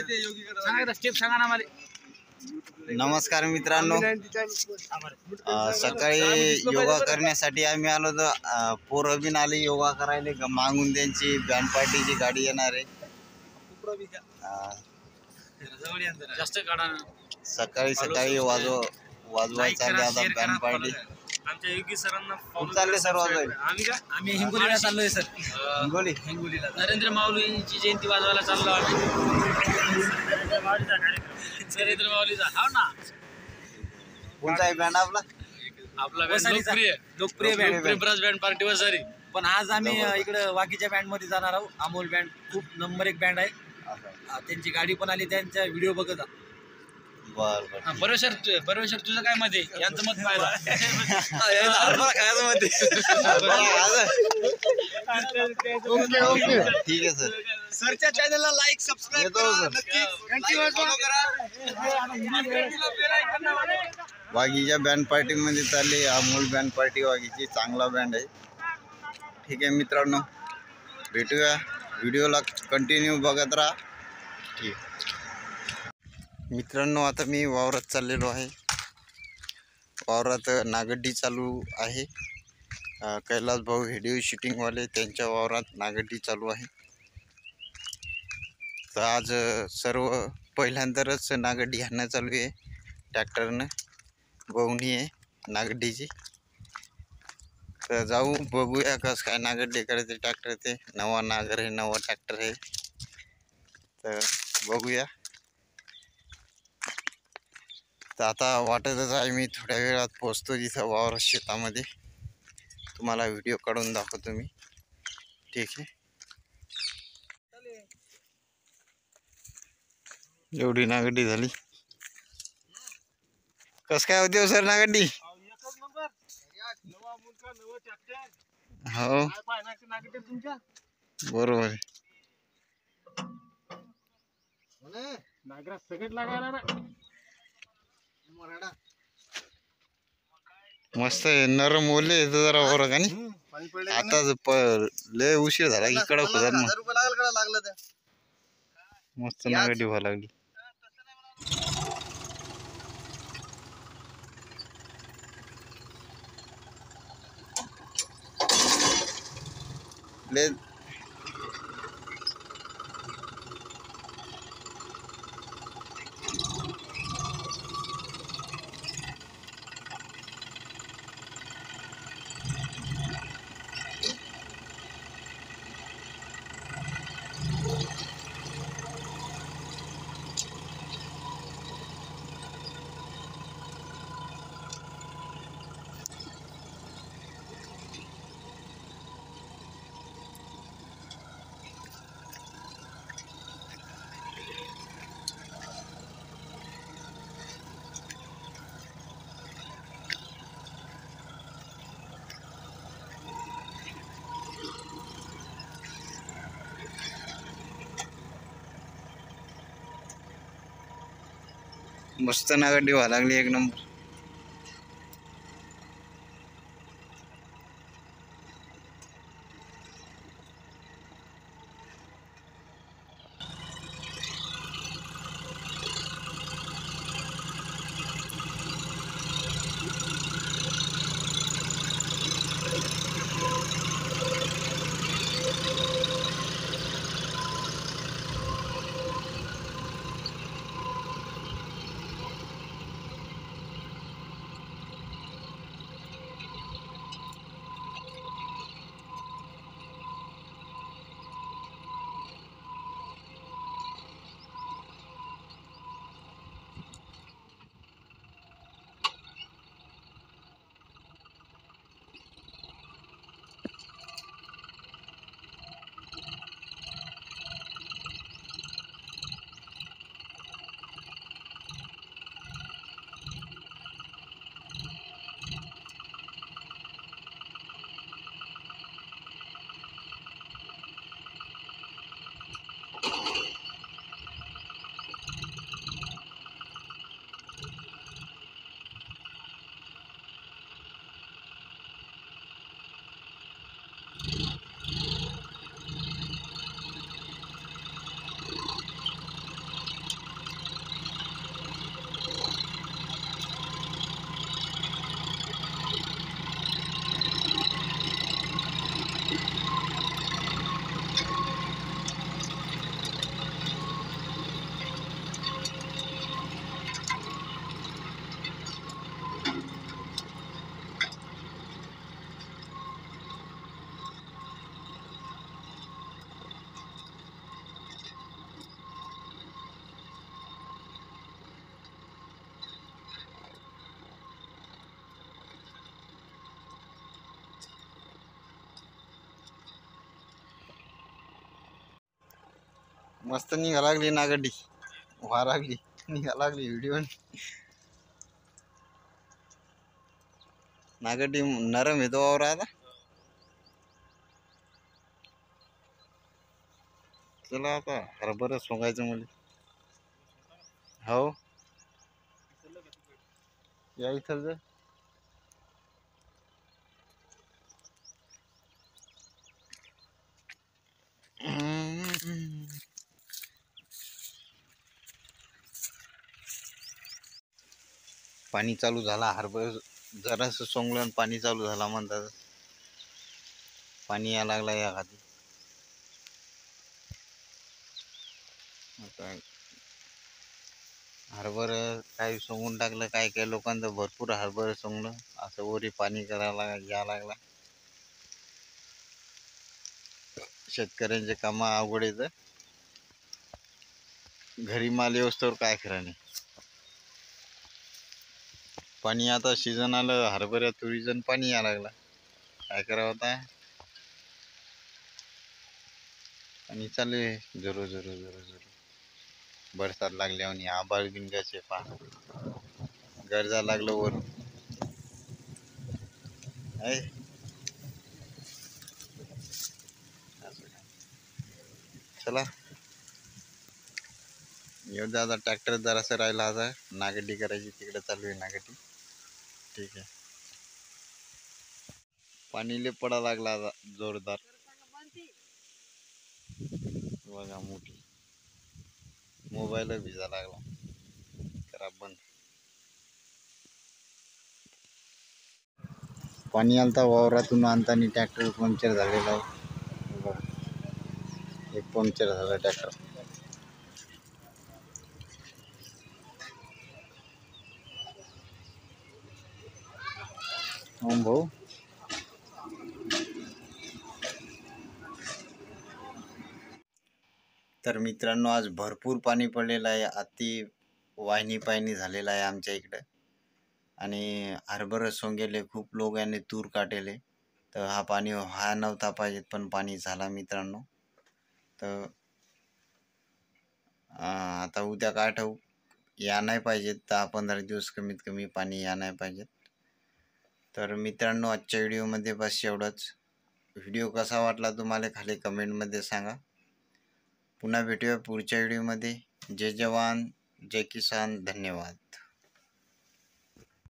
Step सांगा ना मला। नमस्कार मित्रांनो, सकाळी योगा करण्यासाठी आम्ही आलो तर पोरं बिन आले योगा करायला। मागून त्यांची बँड पार्टीची गाडी येणार आहे। जास्त काढा। सकाळी सकाळी वाजवायला चालले आता बँड पार्टी। आमच्या योगी सरांना चालले सर वाजवायला। आम्ही हिंगोलीला चाललोय सर। हिंगोलीला नरेंद्र माऊलींची जयंती वाजवायला चाललो आम्ही। नरेंद्र माऊलीचा हो ना। कोणता आहे बँड आपला? आपला लोकप्रिय बँड पार्टी वसारी। पण आज आम्ही इकडे वाकीच्या बँड मध्ये जाणार आहोत। अमोल बँड खूप नंबर 1 बँड आहे। त्यांची गाडी पण आली, त्यांचा व्हिडिओ बघत। बरोबर सर तुझं काय मत आहे? यांचं मत पाहिलं ठीक आहे सर। सरच्या चॅनलला लाईक सबस्क्राईब करा। वाघीच्या बँड पार्टी मध्ये चालली अमोल बँड पार्टी। वाघीची चांगला बँड आहे। ठीक आहे मित्रांनो, भेटूया। व्हिडिओला कंटिन्यू बघत राहा। ठीक मित्रांनो, आता मी वावरात चाललेलो आहे। वावरात नागड्डी चालू आहे। कैलास भाऊ व्हिडिओ शूटिंगवाले त्यांच्या वावरात नागड्डी चालू आहे। तर आज सर्व पहिल्यांदाच नागड्डी हाणं चालू आहे ट्रॅक्टरनं। बवणी आहे नागड्डीची। तर जाऊ बघूया कसं काय नागड्डी करायचे ट्रॅक्टर। ते नवा नागर आहे, नवा ट्रॅक्टर आहे। तर बघूया। तर आता वाटतच आहे मी थोड्या वेळात पोहोचतो तिथं वावर शेतामध्ये। तुम्हाला व्हिडिओ काढून दाखवतो मी। ठीक आहे। एवढी नागड्डी झाली। कस काय होते सर नागड्डी? हो बरोबर आहे। मस्त आहे, नरम ओले जरा ओरख आणि आता लय उशीर झाला की कडक होतात मग। मस्त नागड्डी व्हायला लागली। ले मस्त नागड्डी व्हायला लागली, एक नंबर। मस्त निघा लागली नागड्डी, व्हा लागली, निघा लागली व्हिडिओ. नागड्डी नरम येतो वावर आता. चला आता हरभरा सोंगायचं मुली. हो या इथं जा. पाणी चालू झाला, हरभर जरासं सोंगलं आणि पाणी चालू झाला म्हणतात. पाणी या लागला या खाली. आता हरभर काही सोंगून टाकलं, काही काही लोकांचं भरपूर हरभर सोंगलं. असं वरी पाणी करायला या लागला. शेतकऱ्यांचे काम अवघड येतं. घरी माल येऊस्तोवर काय खरं नाही. पाणी आता सीझन आलं, हरभऱ्या तुरीचं पाणी या लागला. काय करावं आता. आणि चालू आहे जोरो जोरो जोरो जोरो. बरसात लागल्या आणि आबाळ बिंगाचे पा गरजा लागलं वरून. चला येऊ द्या आता. ट्रॅक्टर जरासं राहिला आता नागड्डी करायची, तिकडे चालू आहे नागड्डी. ठीक आहे. पाणी लय पडा लागला आता जोरदार. बघा मोठी मोबाईल भिजा लागला. करा बंद. पाणी आलता वावरातून आणताना ट्रॅक्टर पंक्चर झालेला आहे. एक पंक्चर झाला ट्रॅक्टर. हो भाऊ. तर मित्रांनो आज भरपूर पाणी पडलेलं आहे. अति वाहिनी पाहिनी झालेला आहे आमच्या इकडं. आणि हरभरा सोंगेले खूप लोक यांनी तूर काटेले. तर हा पाणी हा नव्हता पाहिजेत पण पाणी झाला मित्रांनो. तर आता उद्या काय ठाऊक या नाही पाहिजेत. 10-15 दिवस कमीत कमी पाणी या नाही पाहिजेत. तर मित्रांनो आजच्या व्हिडिओमध्ये बस एवढंच. व्हिडिओ कसा वाटला तुम्हाला खाली कमेंटमध्ये सांगा. पुन्हा भेटूया पुढच्या व्हिडिओमध्ये. जय जवान जय किसान. धन्यवाद.